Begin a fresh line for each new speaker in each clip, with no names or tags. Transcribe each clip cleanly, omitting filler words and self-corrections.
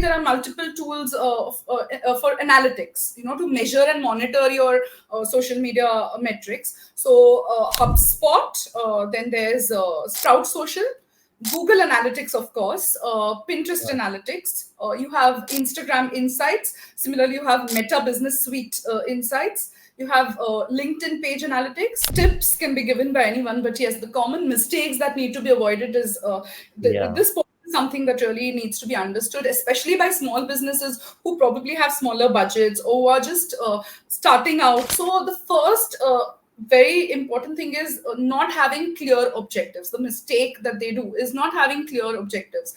there are multiple tools for analytics, to measure and monitor your social media metrics. So HubSpot, then there's Sprout Social, Google Analytics, of course, Pinterest
Right.
Analytics. You have Instagram Insights. Similarly, you have Meta Business Suite Insights. You have LinkedIn Page Analytics. Tips can be given by anyone, but yes, the common mistakes that need to be avoided is
Yeah.
this point is something that really needs to be understood, especially by small businesses who probably have smaller budgets or who are just starting out. So the first very important thing is not having clear objectives. The mistake that they do is not having clear objectives.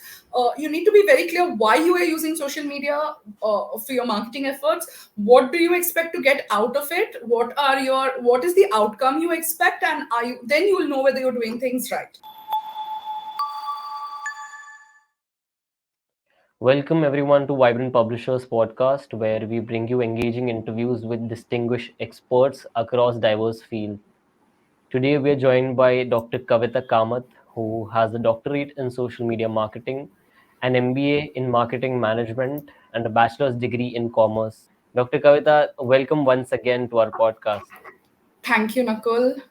You need to be very clear why you are using social media for your marketing efforts. What do you expect to get out of it? What is the outcome you expect, and then you will know whether you're doing things right.
Welcome everyone to Vibrant Publishers podcast, where we bring you engaging interviews with distinguished experts across diverse fields. Today we are joined by Dr. Kavita Kamath, who has a doctorate in social media marketing, an MBA in marketing management, and a bachelor's degree in commerce. Dr. Kavita, welcome once again to our podcast.
Thank you, Nakul.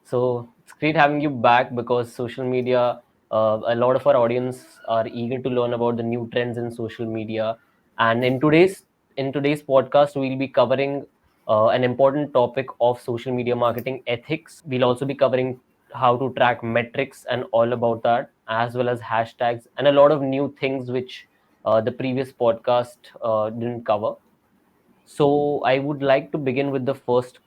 So it's great having you back because social media, a lot of our audience are eager to learn about the new trends in social media. And in today's podcast, we'll be covering an important topic of social media marketing ethics. We'll also be covering how to track metrics and all about that, as well as hashtags and a lot of new things which the previous podcast didn't cover. So I would like to begin with the first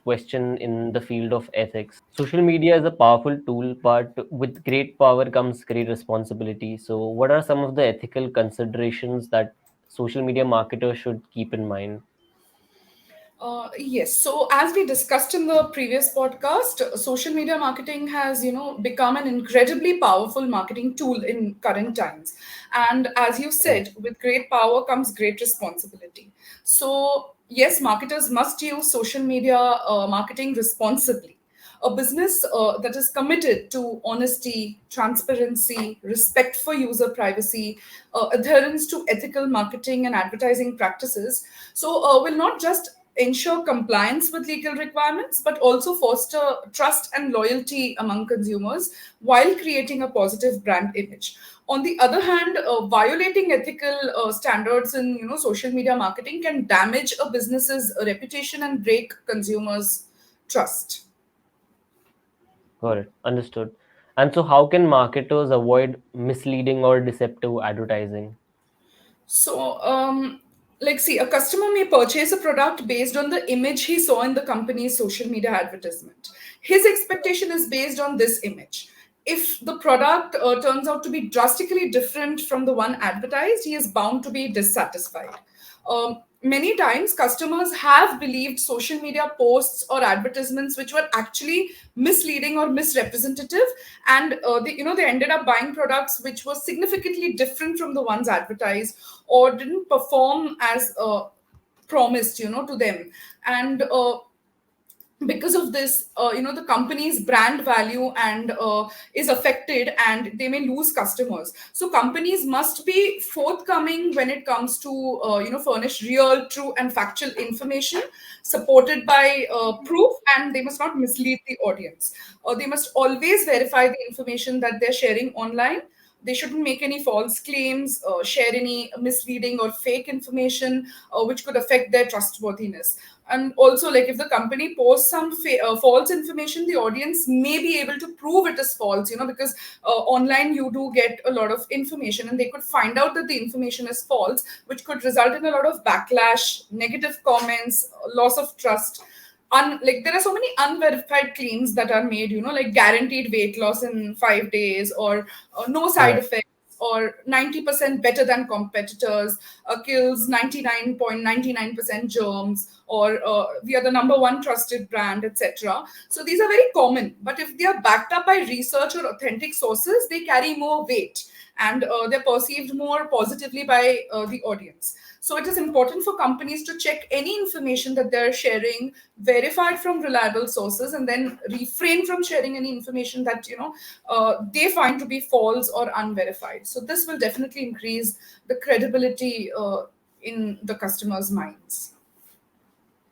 question in the field of ethics. Social media is a powerful tool, but with great power comes great responsibility. So what are some of the ethical considerations that social media marketers should keep in mind?
Yes. So as we discussed in the previous podcast, social media marketing has, become an incredibly powerful marketing tool in current times. And as you
Right.
said, with great power comes great responsibility. So yes, marketers must use social media marketing responsibly. A business that is committed to honesty, transparency, respect for user privacy, adherence to ethical marketing and advertising practices, so will not just ensure compliance with legal requirements, but also foster trust and loyalty among consumers while creating a positive brand image. On the other hand, violating ethical standards in social media marketing can damage a business's reputation and break consumers' trust.
Got it. Understood. And so how can marketers avoid misleading or deceptive advertising?
So, see, a customer may purchase a product based on the image he saw in the company's social media advertisement. His expectation is based on this image. If the product turns out to be drastically different from the one advertised, he is bound to be dissatisfied. Many times, customers have believed social media posts or advertisements which were actually misleading or misrepresentative, and they ended up buying products which were significantly different from the ones advertised or didn't perform as promised, to them. And because of this, the company's brand value and is affected, and they may lose customers. So companies must be forthcoming when it comes to furnish real, true, and factual information supported by proof, and they must not mislead the audience. They must always verify the information that they're sharing online. They shouldn't make any false claims, share any misleading or fake information which could affect their trustworthiness. And also, like, if the company posts some false information, the audience may be able to prove it is false, because online you do get a lot of information, and they could find out that the information is false, which could result in a lot of backlash, negative comments, loss of trust. Like, there are so many unverified claims that are made, like guaranteed weight loss in 5 days, or no side
Right.
effects, or 90% better than competitors, kills 99.99% germs, or we are the number one trusted brand, etc. So these are very common, but if they are backed up by research or authentic sources, they carry more weight. and they're perceived more positively by the audience. So it is important for companies to check any information that they're sharing, verify it from reliable sources, and then refrain from sharing any information that they find to be false or unverified. So this will definitely increase the credibility in the customers' minds.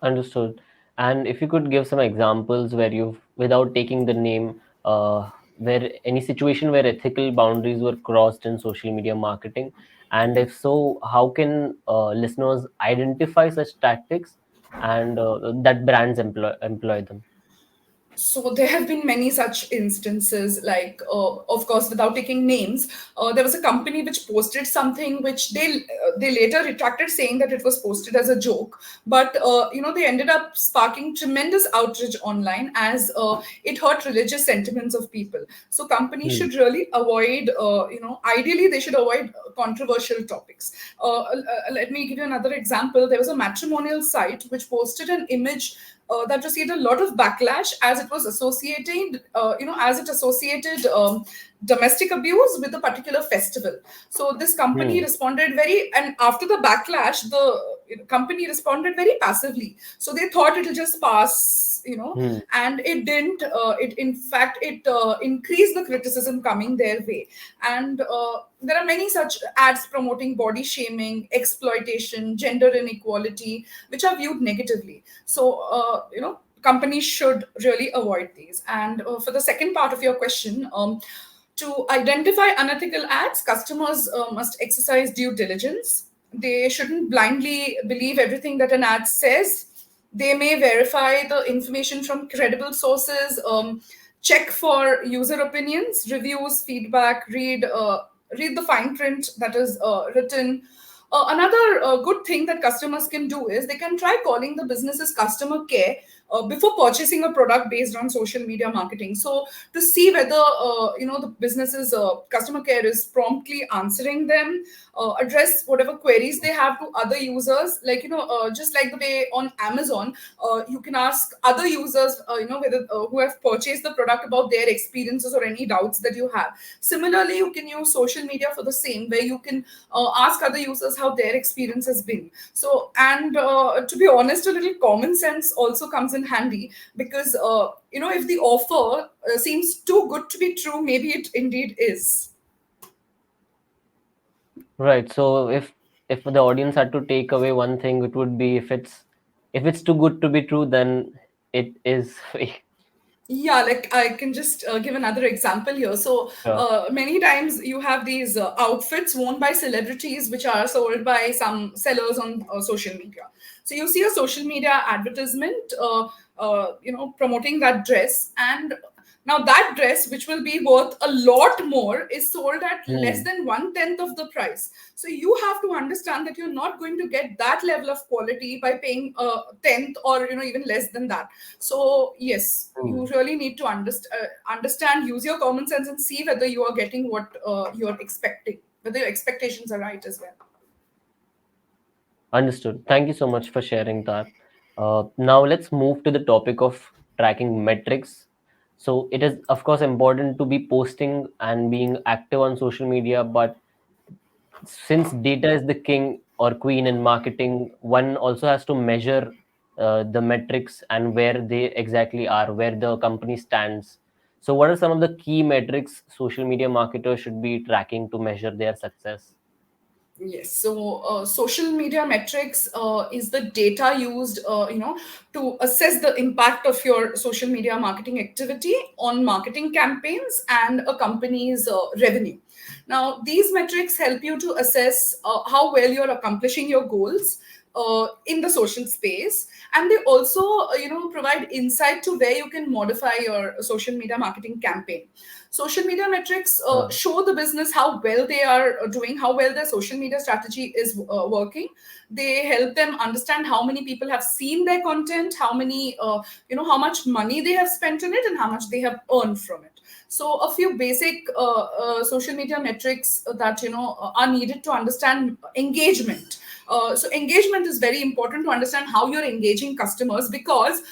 Understood. And if you could give some examples where you've, without taking the name, where any situation where ethical boundaries were crossed in social media marketing, and if so, how can listeners identify such tactics and that brands employ them?
So there have been many such instances, like of course, without taking names, there was a company which posted something which they later retracted, saying that it was posted as a joke. But they ended up sparking tremendous outrage online, as it hurt religious sentiments of people. So companies
Hmm.
should really avoid, ideally they should avoid controversial topics. Let me give you another example. There was a matrimonial site which posted an image that received a lot of backlash, as it was associated, as it associated domestic abuse with a particular festival. So this company
Hmm.
responded very, and after the backlash, the company responded very passively. So they thought it'll just pass,
Hmm.
and it didn't. It in fact it increased the criticism coming their way, and there are many such ads promoting body shaming, exploitation, gender inequality, which are viewed negatively. So companies should really avoid these. And for the second part of your question, to identify unethical ads, customers must exercise due diligence. They shouldn't blindly believe everything that an ad says. They may verify the information from credible sources, check for user opinions, reviews, feedback, read the fine print that is written. Another good thing that customers can do is they can try calling the business's customer care before purchasing a product based on social media marketing. So to see whether the business's customer care is promptly answering them, address whatever queries they have to other users. Like just like the way on Amazon, you can ask other users, whether who have purchased the product, about their experiences or any doubts that you have. Similarly, you can use social media for the same, where you can ask other users how their experience has been. So, and to be honest, a little common sense also comes in handy, because if the offer seems too good to be true, maybe it indeed is.
Right. So if the audience had to take away one thing, it would be, if it's too good to be true, then it is fake.
Yeah, like I can just give another example here. So
Sure.
many times you have these outfits worn by celebrities, which are sold by some sellers on social media. So you see a social media advertisement, promoting that dress, and now that dress, which will be worth a lot more, is sold at less
Hmm.
than 1/10 of the price. So you have to understand that you're not going to get that level of quality by paying a tenth, or even less than that. So yes,
Hmm.
you really need to understand, use your common sense, and see whether you are getting what you're expecting, whether your expectations are right as well.
Understood. Thank you so much for sharing that. Now let's move to the topic of tracking metrics. So it is of course important to be posting and being active on social media, but since data is the king or queen in marketing, one also has to measure the metrics and where they exactly are, where the company stands. So what are some of the key metrics social media marketers should be tracking to measure their success?
Yes. So social media metrics is the data used, to assess the impact of your social media marketing activity on marketing campaigns and a company's revenue. Now, these metrics help you to assess how well you're accomplishing your goals in the social space, and they also provide insight to where you can modify your social media marketing campaign. Social media metrics
Right.
show the business how well they are doing, how well their social media strategy is working. They help them understand how many people have seen their content, how many how much money they have spent on it, and how much they have earned from it. So a few basic social media metrics that are needed to understand engagement. So engagement is very important to understand how you're engaging customers, because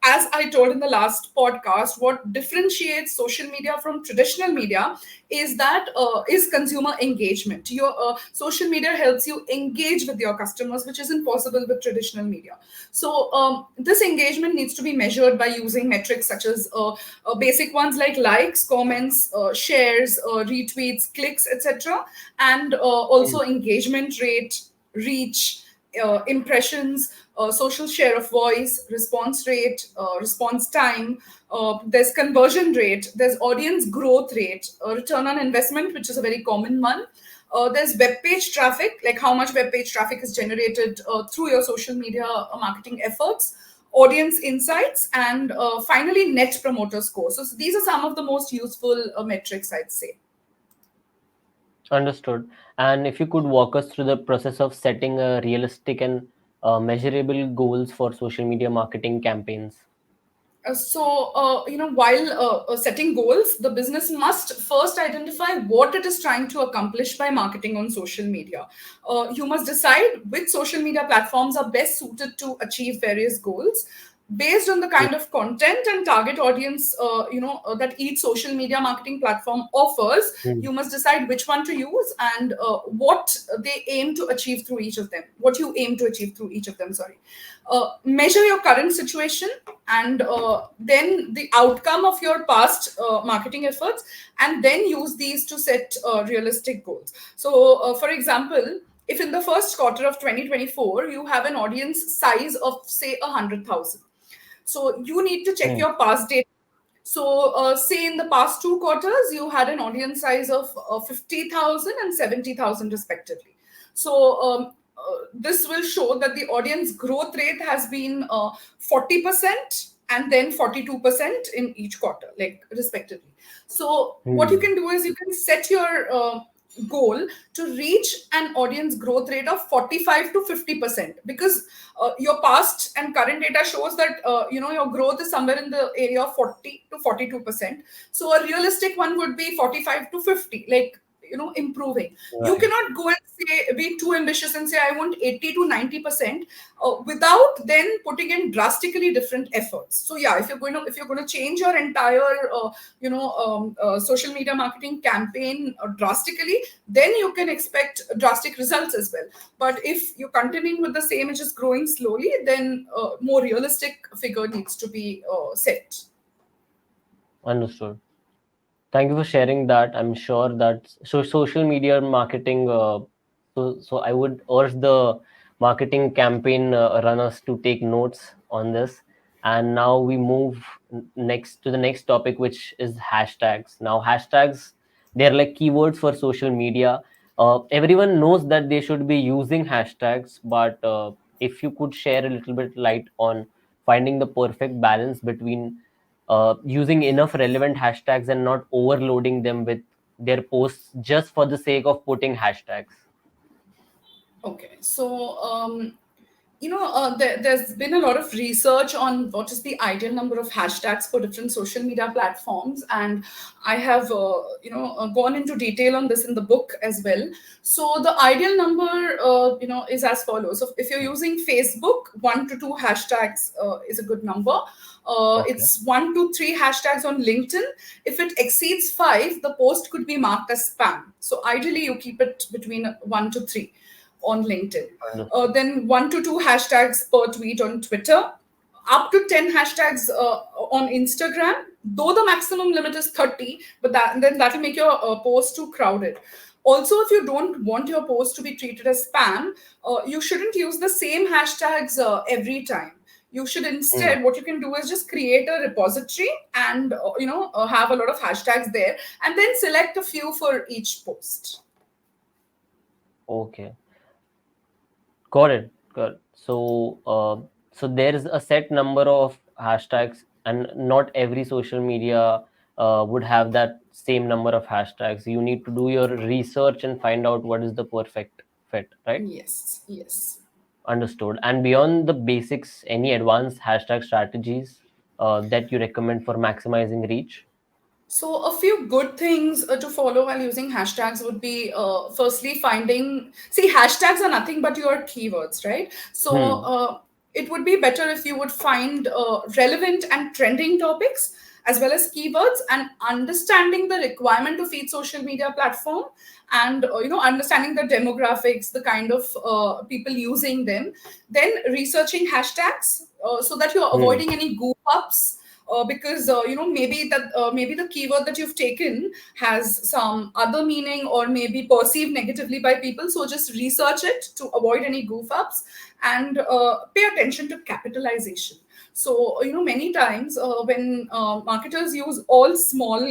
As I told in the last podcast, what differentiates social media from traditional media is that is consumer engagement. Your social media helps you engage with your customers, which isn't possible with traditional media. So this engagement needs to be measured by using metrics such as basic ones like likes, comments, shares, retweets, clicks, etc., and also
Mm.
engagement rate, reach, impressions, social share of voice, response rate, response time. There's conversion rate, there's audience growth rate, return on investment, which is a very common one. There's web page traffic, like how much web page traffic is generated through your social media marketing efforts, audience insights, and finally, net promoter score. So these are some of the most useful metrics, I'd say.
Understood. And if you could walk us through the process of setting a realistic and measurable goals for social media marketing campaigns.
While setting goals, the business must first identify what it is trying to accomplish by marketing on social media. You must decide which social media platforms are best suited to achieve various goals. Based on the
Mm.
kind of content and target audience, that each social media marketing platform offers,
Mm.
you must decide which one to use and what they aim to achieve through each of them. What you aim to achieve through each of them. Sorry. Measure your current situation and then the outcome of your past marketing efforts, and then use these to set realistic goals. So for example, if in the first quarter of 2024 you have an audience size of say 100,000, so you need to check
Mm.
your past data. So say in the past two quarters you had an audience size of 50,000 and 70,000 respectively. So this will show that the audience growth rate has been 40% and then 42% in each quarter, like respectively. So what you
Mm.
can do is you can set your goal to reach an audience growth rate of 45 to 50%, because your past and current data shows that your growth is somewhere in the area of 40 to 42%. So a realistic one would be 45 to 50, like improving. You
Right.
cannot go and say, be too ambitious and say I want 80 to 90% without then putting in drastically different efforts. So yeah, if you're going to change your entire social media marketing campaign drastically, then you can expect drastic results as well. But if you're continuing with the same and just growing slowly, then more realistic figure needs to be set.
Understood. Thank you for sharing that. I'm sure that social media marketing. So I would urge the marketing campaign runners to take notes on this. And now we move next to the next topic, which is hashtags. Now hashtags, they're like keywords for social media. Everyone knows that they should be using hashtags, but if you could share a little bit light on finding the perfect balance between using enough relevant hashtags and not overloading them with their posts just for the sake of putting hashtags.
Okay, so there's been a lot of research on what is the ideal number of hashtags for different social media platforms, and I have gone into detail on this in the book as well. So the ideal number is as follows. So if you're using Facebook, 1 to 2 hashtags is a good number.
Okay.
It's 1 to 3 hashtags on LinkedIn. If it exceeds 5, the post could be marked as spam. So ideally, you keep it between 1 to 3 on LinkedIn.
Understood.
Then 1 to 2 hashtags per tweet on Twitter, up to 10 hashtags on Instagram, though the maximum limit is 30, but that'll make your post too crowded. Also, if you don't want your post to be treated as spam, you shouldn't use the same hashtags every time. You should
Hmm.
instead, what you can do is just create a repository and have a lot of hashtags there, and then select a few for each post.
Okay. Got it. Got it. So there is a set number of hashtags, and not every social media would have that same number of hashtags. You need to do your research and find out what is the perfect fit, right?
Yes, yes.
Understood. And beyond the basics, any advanced hashtag strategies that you recommend for maximizing reach?
So, a few good things to follow while using hashtags would be firstly, finding, see, hashtags are nothing but your keywords, right? So,
Hmm.
it would be better if you would find relevant and trending topics as well as keywords, and understanding the requirement of each social media platform, and understanding the demographics, the kind of people using them, then researching hashtags so that you're
Hmm.
avoiding any goof ups, because maybe the keyword that you've taken has some other meaning, or maybe perceived negatively by people. So just research it to avoid any goof ups, and pay attention to capitalization. So many times when marketers use all small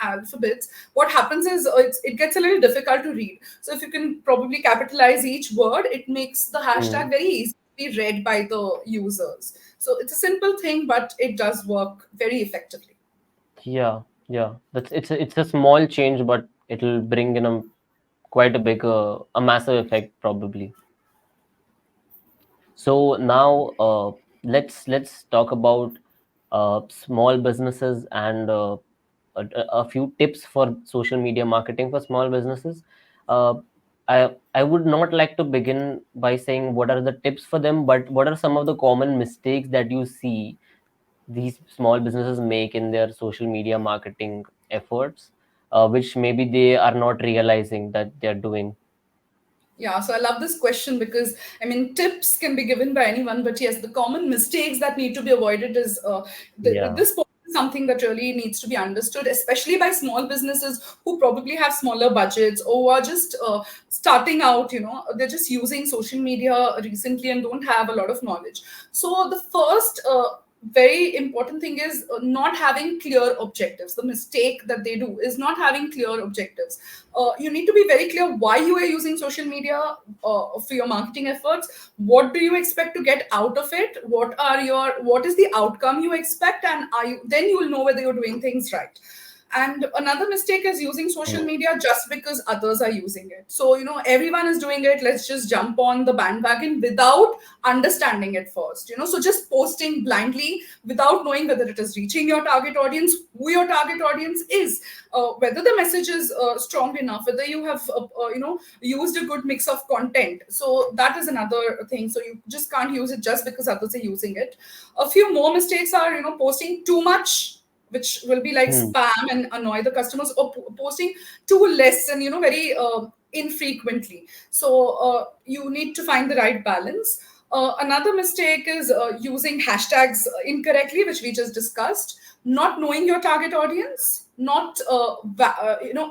alphabets, what happens is it gets a little difficult to read. So if you can probably capitalize each word, it makes the
Hmm.
hashtag very easy to be read by the users. So it's a simple thing, but it does work very effectively.
Yeah, yeah. It's a small change, but it'll bring in quite a massive effect probably. So now let's talk about small businesses and a few tips for social media marketing for small businesses. Uh, I would not like to begin by saying what are the tips for them, but what are some of the common mistakes that you see these small businesses make in their social media marketing efforts, which maybe they are not realizing that they're doing.
Yeah, so I love this question because I mean, tips can be given by anyone, but yes, the common mistakes that need to be avoided is
Yeah.
this point is something that really needs to be understood, especially by small businesses who probably have smaller budgets, or who are just starting out. They're just using social media recently and don't have a lot of knowledge. So the first very important thing is not having clear objectives. The mistake that they do is not having clear objectives. You need to be very clear why you are using social media for your marketing efforts. What do you expect to get out of it? What is the outcome you expect, and then you will know whether you're doing things right. And another mistake is using social
Hmm.
media just because others are using it. So everyone is doing it, let's just jump on the bandwagon without understanding it first. So just posting blindly without knowing whether it is reaching your target audience, who your target audience is, whether the message is strong enough, whether you have used a good mix of content. So that is another thing. So you just can't use it just because others are using it. A few more mistakes are posting too much, which will be like
Hmm.
spam and annoy the customers, or posting too less and very infrequently. So you need to find the right balance. Another mistake is using hashtags incorrectly, which we just discussed. Not knowing your target audience, not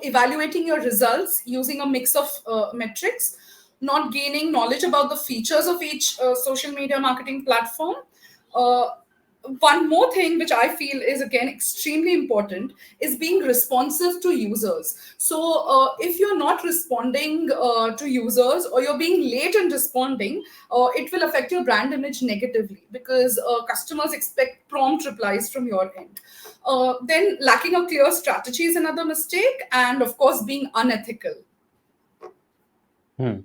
evaluating your results using a mix of metrics, not gaining knowledge about the features of each social media marketing platform. Uh, One more thing which I feel is again extremely important is being responsive to users. So if you're not responding to users, or you're being late in responding, it will affect your brand image negatively, because customers expect prompt replies from your end. Then lacking a clear strategy is another mistake, and of course being unethical.
Hmm.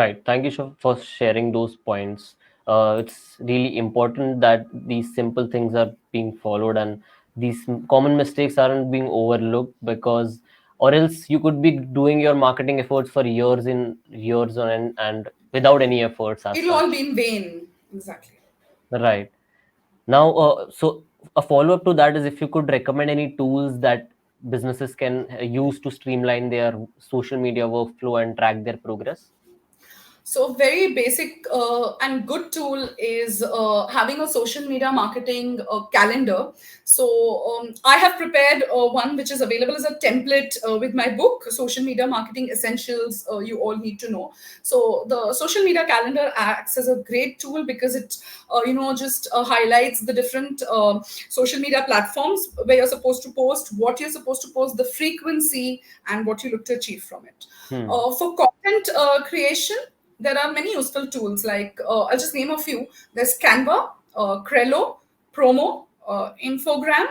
Right. Thank you for sharing those points. It's really important that these simple things are being followed and these common mistakes aren't being overlooked, because, or else you could be doing your marketing efforts for years in years on end and without any efforts as
It'll all
such.
be in vain. Exactly.
Right. Now, so a follow up to that is if you could recommend any tools that businesses can use to streamline their social media workflow and track their progress.
So, very basic and good tool is having a social media marketing calendar. So, I have prepared one which is available as a template with my book, Social Media Marketing Essentials You All Need to Know. So, the social media calendar acts as a great tool because it, just highlights the different social media platforms where you're supposed to post, what you're supposed to post, the frequency, and what you look to achieve from it.
Hmm.
For content creation, there are many useful tools. Like I'll just name a few. There's Canva, Crello, Promo, Infogram.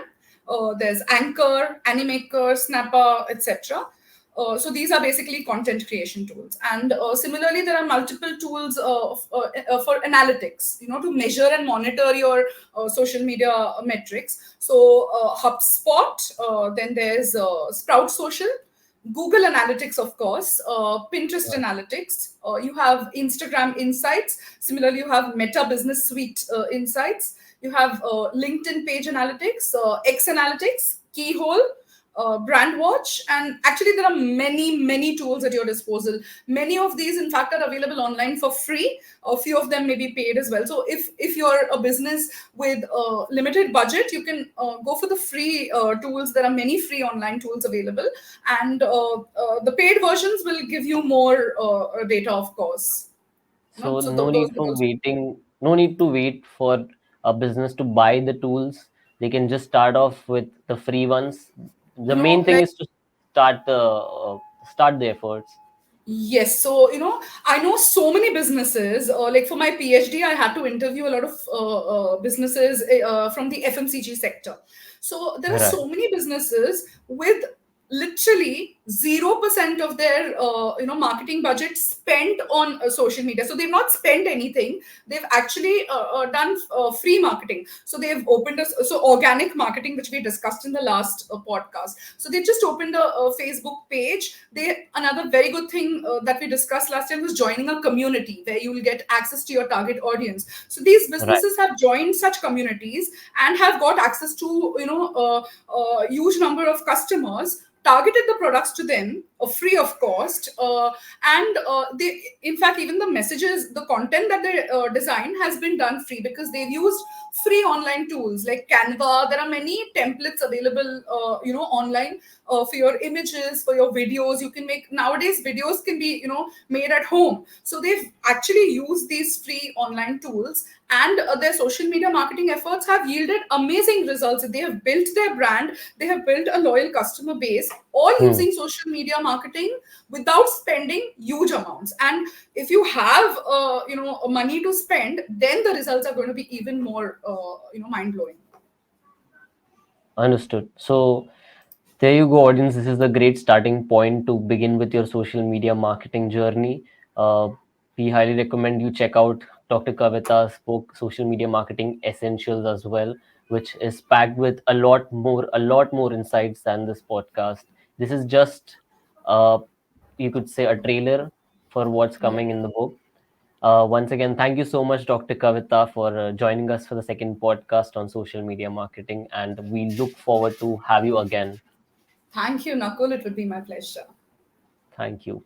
There's Anchor, Animaker, Snapper, etc. So these are basically content creation tools. And similarly, there are multiple tools for analytics. To measure and monitor your social media metrics. So HubSpot. Then there's Sprout Social. Google Analytics, of course, Pinterest
Right.
Analytics. You have Instagram Insights. Similarly, you have Meta Business Suite Insights. You have LinkedIn Page Analytics, X Analytics, Keyhole, Brand Watch, and actually there are many tools at your disposal. Many of these, in fact, are available online for free. A few of them may be paid as well. So if you're a business with a limited budget, you can go for the free tools. There are many free online tools available, and the paid versions will give you more data, of course.
So
So
no
those
need
are
to
those.
waiting, no need to wait for a business to buy the tools. They can just start off with the free ones. The main thing
Like,
is to start the efforts.
yes. So, I know so many businesses. Like for my PhD, I had to interview a lot of businesses from the FMCG sector. So, there are
Right.
so many businesses with literally 0% of their marketing budget spent on social media. So they've not spent anything. They've actually done free marketing. So they've opened a, so organic marketing, which we discussed in the last podcast. So they just opened a Facebook page. They Another very good thing that we discussed last time was joining a community where you will get access to your target audience. So these
Right.
businesses have joined such communities and have got access to a huge number of customers, targeted the products to them free of cost, and they, in fact, even the messages, the content that they design has been done free because they've used free online tools like Canva. There are many templates available online for your images, for your videos. You can make, nowadays videos can be made at home. So they've actually used these free online tools, and their social media marketing efforts have yielded amazing results. They have built their brand, they have built a loyal customer base, all
Hmm.
using social media marketing without spending huge amounts. And if you have money to spend, then the results are going to be even more mind blowing.
Understood. So there you go, audience. This is a great starting point to begin with your social media marketing journey. Uh, we highly recommend you check out Dr. Kavita's book, Social Media Marketing Essentials, as well, which is packed with a lot more insights than this podcast. This is just, uh, you could say, a trailer for what's
Yeah.
coming in the book. Once again, thank you so much, Dr. Kavita, for joining us for the second podcast on social media marketing, and we look forward to have you again.
Thank you, Nakul. It would be my pleasure.
Thank you.